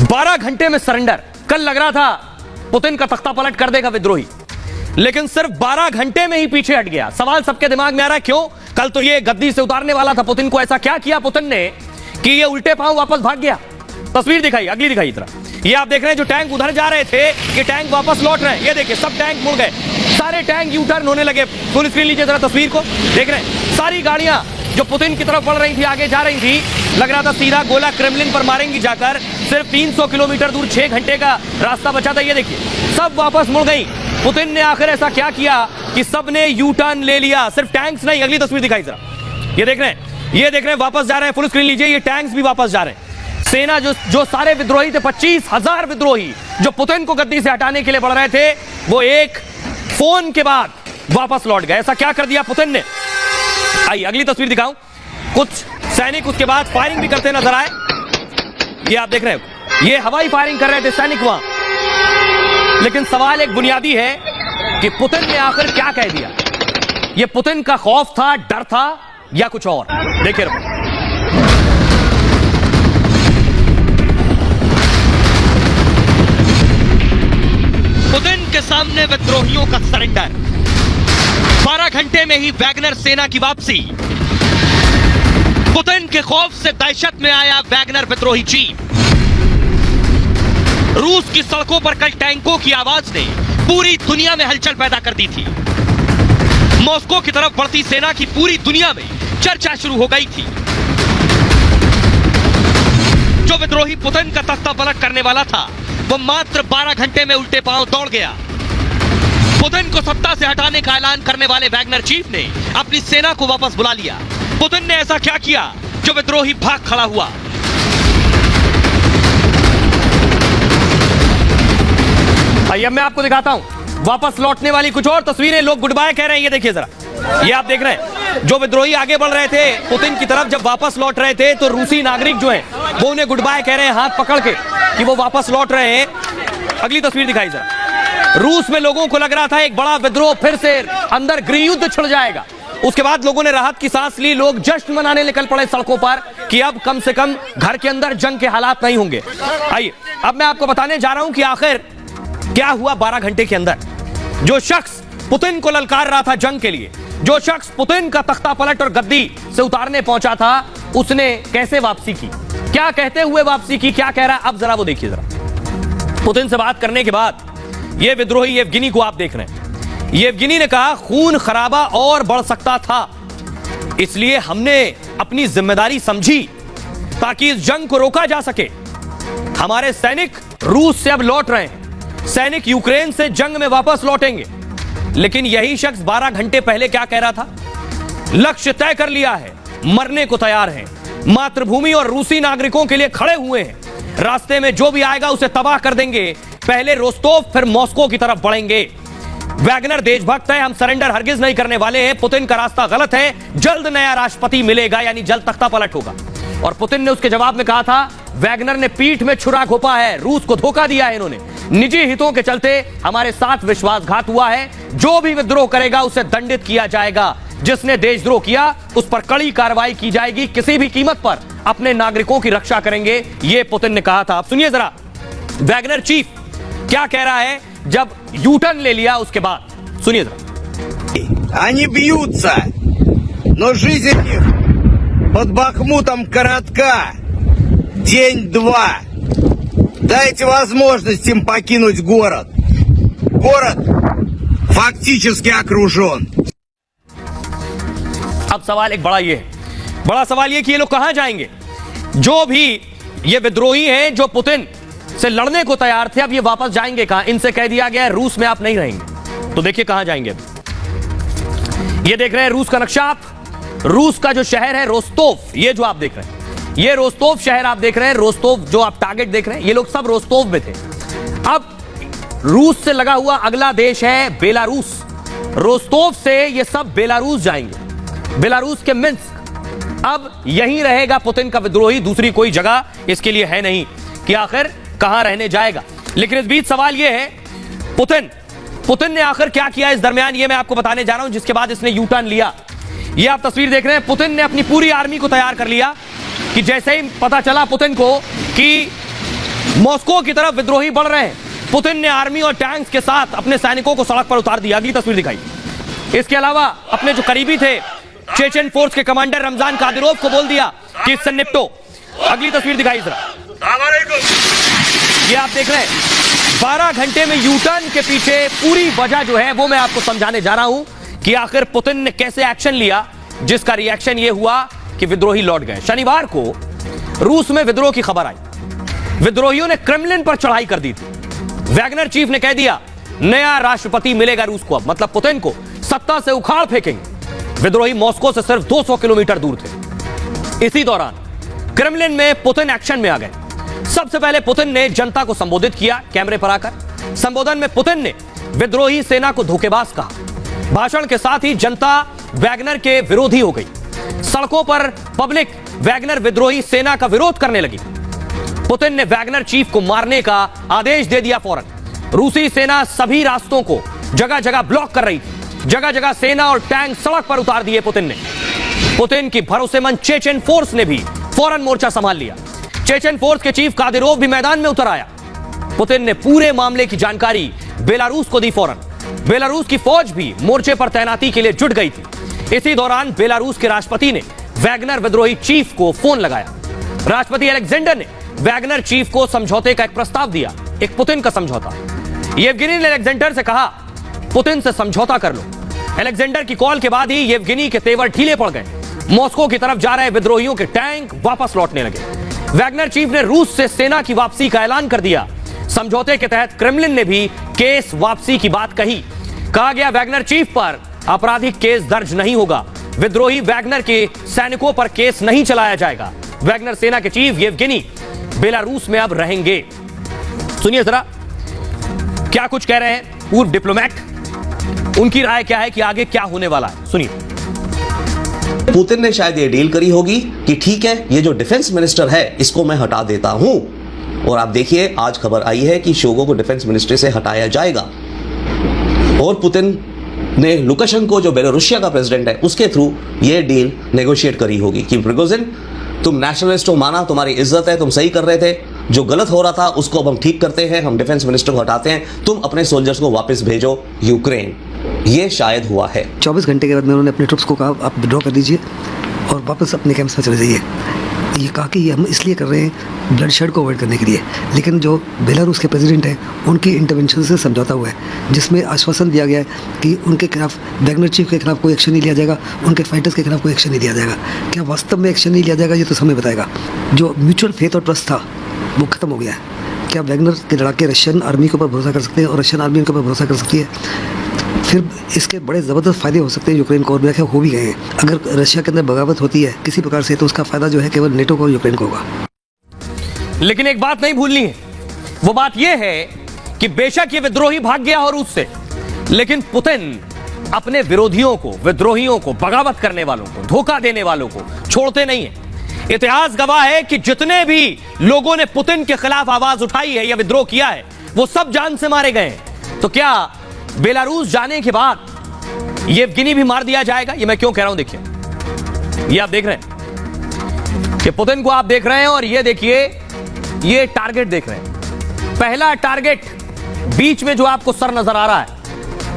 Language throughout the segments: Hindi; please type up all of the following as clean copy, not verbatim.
12 घंटे में सरेंडर। कल लग रहा था पुतिन का तख्ता पलट कर देगा विद्रोही, लेकिन सिर्फ 12 घंटे में ही पीछे हट गया। सवाल सबके दिमाग में आ रहा है क्यों? कल तो ये गद्दी से उतारने वाला था पुतिन को, ऐसा क्या किया पुतिन ने कि ये उल्टे पांव वापस भाग गया? तस्वीर दिखाई, अगली दिखाई इतना। ये आप देख रहे हैं जो टैंक उधर जा रहे थे, ये टैंक वापस लौट रहे हैं। ये देखिए सब टैंक मुड़ गए, सारे टैंक यू टर्न होने लगे। फुल स्क्रीन लीजिए जरा तस्वीर को, देख रहे हैं सारी गाड़ियां जो पुतिन की तरफ बढ़ रही थी, आगे जा रही थी, लग रहा था सीधा गोला क्रेमलिन पर मारेंगी जाकर। सिर्फ 300 किलोमीटर दूर 6 घंटे का रास्ता बचा था। ये देखिए सब वापस मुड़ गई। पुतिन ने आखिर ऐसा क्या किया कि सबने यू टर्न ले लिया? सिर्फ टैंक्स नहीं, अगली तस्वीर दिखाई जरा। ये देख रहे हैं, ये देख रहे हैं वापस जा रहे हैं। फुल स्क्रीन लीजिए, ये टैंक्स भी वापस जा रहे हैं। सेना जो सारे विद्रोही थे, 25,000 विद्रोही जो पुतिन को गद्दी से हटाने के लिए बढ़ रहे थे, वो एक फोन के बाद वापस लौट गए। ऐसा क्या कर दिया पुतिन ने? आइए अगली तस्वीर दिखाऊं। कुछ सैनिक उसके बाद फायरिंग भी करते नजर आए। ये आप देख रहे हो, ये हवाई फायरिंग कर रहे थे सैनिक वहां। लेकिन सवाल एक बुनियादी है कि पुतिन ने आखिर क्या कह दिया? ये पुतिन का खौफ था, डर था, या कुछ और? देखिए पुतिन के सामने विद्रोहियों का सरेंडर, 12 घंटे में ही वैगनर सेना की वापसी। पुतिन के खौफ से दहशत में आया वैगनर विद्रोही चीफ। रूस की सड़कों पर कल टैंकों की आवाज ने पूरी दुनिया में हलचल पैदा कर दी थी। मॉस्को की तरफ बढ़ती सेना की पूरी दुनिया में चर्चा शुरू हो गई थी। जो विद्रोही पुतिन का तख्ता पलट करने वाला था, वो मात्र 12 घंटे में उल्टे पांव दौड़ गया। पुतिन को सत्ता से हटाने का ऐलान करने वाले वैगनर चीफ ने अपनी सेना को वापस बुला लिया। पुतिन ने ऐसा क्या किया जो विद्रोही भाग खड़ा हुआ? आइए मैं आपको दिखाता हूं वापस लौटने वाली कुछ और तस्वीरें। लोग गुड बाय कह रहे हैं, ये देखिए जरा। ये आप देख रहे हैं जो विद्रोही आगे बढ़ रहे थे पुतिन की तरफ, जब वापस लौट रहे थे तो रूसी नागरिक जो हैं वो उन्हें गुड बाय कह रहे हैं हाथ पकड़ के कि वो वापस लौट रहे हैं। अगली तस्वीर दिखाई जरा। रूस में लोगों को लग रहा था एक बड़ा विद्रोह फिर से अंदर गृह युद्ध छिड़ जाएगा। उसके बाद लोगों ने राहत की सांस ली, लोग जश्न मनाने निकल पड़े सड़कों पर कि अब कम से कम घर के अंदर जंग के हालात नहीं होंगे। आइए अब मैं आपको बताने जा रहा हूं कि आखिर क्या हुआ 12 घंटे के अंदर। जो शख्स पुतिन को ललकार रहा था जंग के लिए, जो शख्स पुतिन का तख्ता पलट और गद्दी से उतारने पहुंचा था, उसने कैसे वापसी की, क्या कहते हुए वापसी की, क्या कह रहा है, अब जरा वो देखिए जरा। पुतिन से बात करने के बाद ये विद्रोही येवगिनी को आप देख रहे हैं। येवगिनी ने कहा खून खराबा और बढ़ सकता था, इसलिए हमने अपनी जिम्मेदारी समझी ताकि इस जंग को रोका जा सके। हमारे सैनिक रूस से अब लौट रहे हैं, सैनिक यूक्रेन से जंग में वापस लौटेंगे। लेकिन यही शख्स 12 घंटे पहले क्या कह रहा था? लक्ष्य तय कर लिया है, मरने को तैयार हैं, मातृभूमि और रूसी नागरिकों के लिए खड़े हुए हैं, रास्ते में जो भी आएगा उसे तबाह कर देंगे, पहले रोस्तोव फिर मॉस्को की तरफ बढ़ेंगे। वैगनर देशभक्त है, हम सरेंडर हरगिज नहीं करने वाले हैं। पुतिन का रास्ता गलत है, जल्द नया राष्ट्रपति मिलेगा, यानी जल्द तख्ता पलट होगा। और पुतिन ने उसके जवाब में कहा था वैगनर ने पीठ में छुरा घोंपा है, रूस को धोखा दिया है इन्होंने, निजी हितों के चलते हमारे साथ विश्वासघात हुआ है, जो भी विद्रोह करेगा उसे दंडित किया जाएगा, जिसने देशद्रोह किया उस पर कड़ी कार्रवाई की जाएगी, किसी भी कीमत पर अपने नागरिकों की रक्षा करेंगे, ये पुतिन ने कहा था। अब सुनिए जरा वैगनर चीफ क्या कह रहा है जब यू टर्न ले लिया उसके बाद, सुनिए जरा। Они бьются, но жизнь их под Бахмутом коротка. День-два. Дайте возможность им покинуть город. Город фактически окружен. अब सवाल एक बड़ा ये है, बड़ा सवाल ये कि ये लोग कहां जाएंगे? जो भी ये विद्रोही हैं जो पुतिन से लड़ने को तैयार थे, अब ये वापस जाएंगे कहां? इनसे कह दिया गया है रूस में आप नहीं रहेंगे, तो देखिए कहां जाएंगे। ये देख रहे हैं रूस का नक्शा आप, रूस का जो शहर है रोस्तोव, ये जो आप देख रहे हैं, ये रोस्तोव शहर आप देख रहे हैं, रोस्तोव जो आप टारगेट देख रहे हैं, ये लोग सब रोस्तोव में थे। अब रूस से लगा हुआ अगला देश है बेलारूस, रोस्तोव से ये सब बेलारूस जाएंगे, बेलारूस के मिन्स्क। अब यहीं रहेगा पुतिन का विद्रोही, दूसरी कोई जगह इसके लिए है नहीं कि आखिर कहां रहने जाएगा। लेकिन इस बीच सवाल यह है पुतिन ने आखिर क्या किया इस दरमियान, ये मैं आपको बताने जा रहा हूं, जिसके बाद इसने यू टर्न लिया। ये आप तस्वीर देख रहे हैं, पुतिन ने अपनी पूरी आर्मी को तैयार कर लिया कि जैसे ही पता चला पुतिन को कि मॉस्को की तरफ विद्रोही बढ़ रहे हैं। पुतिन ने आर्मी और टैंक्स के साथ अपने सैनिकों को सड़क पर उतार दिया। अगली तस्वीर दिखाई। इसके अलावा अपने जो करीबी थे चेचन फोर्स के कमांडर रमजान कादिरोव को बोल दिया कि इससे निपटो। अगली तस्वीर दिखाई जरा। ये आप देख रहे हैं 12 घंटे में यूटर्न के पीछे पूरी वजह जो है वो मैं आपको समझाने जा रहा हूं कि आखिर पुतिन ने कैसे एक्शन लिया, जिसका रिएक्शन ये हुआ कि विद्रोही लौट गए। शनिवार को रूस में विद्रोह की खबर आई। विद्रोहियों ने क्रेमलिन पर चढ़ाई कर दी थी। वैगनर चीफ ने कह दिया नया राष्ट्रपति मिलेगा रूस को, अब मतलब पुतिन को सत्ता से उखाड़ फेंकेंगे। विद्रोही मॉस्को से सिर्फ 200 किलोमीटर दूर थे। इसी दौरान क्रेमलिन में पुतिन एक्शन में आ गए। सबसे पहले पुतिन ने जनता को संबोधित किया कैमरे पर आकर। संबोधन में पुतिन ने विद्रोही सेना को धोखेबाज कहा। भाषण के साथ ही जनता वैगनर के विरोधी हो गई। सड़कों पर पब्लिक वैगनर विद्रोही सेना का विरोध करने लगी। पुतिन ने वैगनर चीफ को मारने का आदेश दे दिया फौरन। रूसी सेना सभी रास्तों को जगह जगह ब्लॉक कर रही थी। जगह जगह सेना और टैंक सड़क पर उतार दिए पुतिन ने। पुतिन की भरोसेमंद चेचन फोर्स ने भी फौरन मोर्चा संभाल लिया। चेचन फोर्स के चीफ कादिरोव भी मैदान में उतर आया। पुतिन ने पूरे मामले की जानकारी बेलारूस को दी फौरन। बेलारूस की फौज भी मोर्चे पर तैनाती के लिए जुट गई थी। इसी दौरान बेलारूस के राष्ट्रपति ने वैगनर विद्रोही चीफ को फोन लगाया। राष्ट्रपति अलेक्जेंडर ने वैगनर चीफ को समझौते का एक प्रस्ताव दिया, एक पुतिन का समझौता। येवगेनी ने अलेक्जेंडर से कहा पुतिन से समझौता कर लो। अलेक्जेंडर की कॉल के बाद ही येवगेनी के तेवर ढीले पड़ गए। मॉस्को की तरफ जा रहे विद्रोहियों के टैंक वापस लौटने लगे। वैगनर चीफ ने रूस से सेना की वापसी का ऐलान कर दिया। समझौते के तहत क्रेमलिन ने भी केस वापसी की बात कही। कहा गया वैगनर चीफ पर आपराधिक केस दर्ज नहीं होगा। विद्रोही वैगनर के सैनिकों पर केस नहीं चलाया जाएगा। वैगनर सेना के चीफ येवगेनी बेलारूस में अब रहेंगे। सुनिए जरा क्या कुछ कह रहे हैं पूर्व डिप्लोमेट। उनकी राय क्या है कि आगे क्या होने वाला है, सुनिए। पुतिन ने शायद ये डील करी होगी कि ठीक है ये जो डिफेंस मिनिस्टर है इसको मैं हटा देता हूं, और आप देखिए आज खबर आई है कि शोइगु को डिफेंस मिनिस्ट्री से हटाया जाएगा। और पुतिन ने लुकाशेंको जो बेलारूसिया का प्रेसिडेंट है उसके थ्रू ये डील नेगोशिएट करी होगी कि प्रिगोजिन तुम नेशनलिस्ट हो, माना तुम्हारी इज्जत है, तुम सही कर रहे थे, जो गलत हो रहा था उसको अब हम ठीक करते हैं, हम डिफेंस मिनिस्टर को हटाते हैं, तुम अपने सोल्जर्स को वापस भेजो यूक्रेन। ये शायद हुआ है। 24 घंटे के बाद में उन्होंने अपने ट्रुप्स को कहा आप विड्रॉ कर दीजिए और वापस अपने कैंप्स में चले जाइए। ये कहा कि ये हम इसलिए कर रहे हैं ब्लड शेड को अवॉइड करने के लिए। लेकिन जो बेलारूस के प्रेसिडेंट हैं उनकी इंटरवेंशन से समझौता हुआ है जिसमें आश्वासन दिया गया है कि उनके खिलाफ वैगनर चीफ के खिलाफ कोई एक्शन नहीं लिया जाएगा, उनके फाइटर्स के खिलाफ कोई एक्शन नहीं लिया जाएगा। क्या वास्तव में एक्शन नहीं लिया जाएगा ये तो समय बताएगा। जो म्यूचुअल फेथ और ट्रस्ट था वो खत्म हो गया है। क्या वैगनर के लड़ाके रशियन आर्मी के ऊपर भरोसा कर सकते हैं और रशियन आर्मी उनके ऊपर भरोसा कर सकती है? फिर इसके बड़े ज़बरदस्त फ़ायदे हो सकते हैं यूक्रेन को, और मेरा ख्याल हो भी गए हैं। अगर रशिया के अंदर बगावत होती है किसी प्रकार से तो उसका फ़ायदा जो है केवल नेटो को और यूक्रेन को होगा। लेकिन एक बात नहीं भूलनी है, वो बात यह है कि बेशक ये विद्रोही भाग गया और उससे, लेकिन पुतिन अपने विरोधियों को, विद्रोहियों को, बगावत करने वालों को, धोखा देने वालों को छोड़ते नहीं है। इतिहास गवाह है कि जितने भी लोगों ने पुतिन के खिलाफ आवाज उठाई है या विद्रोह किया है वो सब जान से मारे गए हैं। तो क्या बेलारूस जाने के बाद येवगेनी भी मार दिया जाएगा? ये मैं क्यों कह रहा हूं, देखिए ये आप देख रहे हैं कि पुतिन को आप देख रहे हैं और ये देखिए ये टारगेट देख रहे हैं। पहला टारगेट बीच में जो आपको सर नजर आ रहा है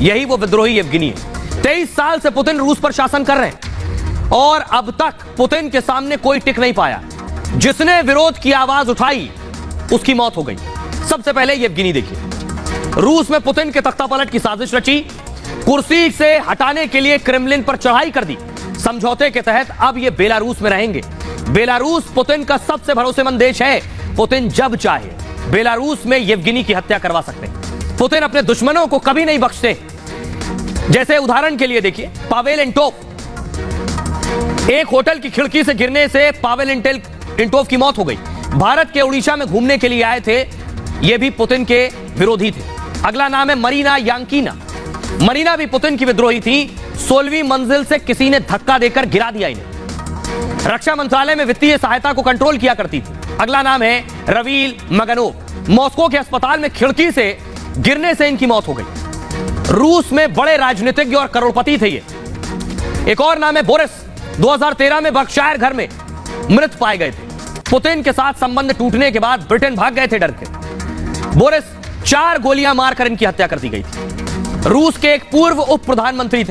यही वो विद्रोही येवगेनी है। 23 साल से पुतिन रूस पर शासन कर रहे हैं और अब तक पुतिन के सामने कोई टिक नहीं पाया। जिसने विरोध की आवाज उठाई उसकी मौत हो गई। सबसे पहले येवगेनी देखिए, रूस में पुतिन के तख्तापलट की साजिश रची, कुर्सी से हटाने के लिए क्रेमलिन पर चढ़ाई कर दी। समझौते के तहत अब ये बेलारूस में रहेंगे। बेलारूस पुतिन का सबसे भरोसेमंद देश है। पुतिन जब चाहे बेलारूस में येवगेनी की हत्या करवा सकते हैं। पुतिन अपने दुश्मनों को कभी नहीं बख्शते। जैसे उदाहरण के लिए देखिए पावेल एंटोफ, एक होटल की खिड़की से गिरने से पावेल एंटोफ की मौत हो गई। भारत के उड़ीसा में घूमने के लिए आए थे, ये भी पुतिन के विरोधी थे। अगला नाम है मरीना यांकीना। मरीना भी पुतिन की विद्रोही थी। 16वीं मंजिल से किसी ने धक्का देकर गिरा दिया इन्हें। रक्षा मंत्रालय में वित्तीय सहायता को कंट्रोल किया करती थी। अगला नाम है रवील मगनोव। मॉस्को के अस्पताल में खिड़की से गिरने से इनकी मौत हो गई। रूस में बड़े राजनीतिज्ञ और करोड़पति थे ये। एक और नाम है बोरिस, 2013 में बर्कशायर घर में मृत पाए गए थे। पुतिन के साथ संबंध टूटने के बाद ब्रिटेन भाग गए थे डर के। बोरिस 4 गोलियां मारकर इनकी हत्या कर दी गई थी। रूस के एक पूर्व उप प्रधानमंत्री थे।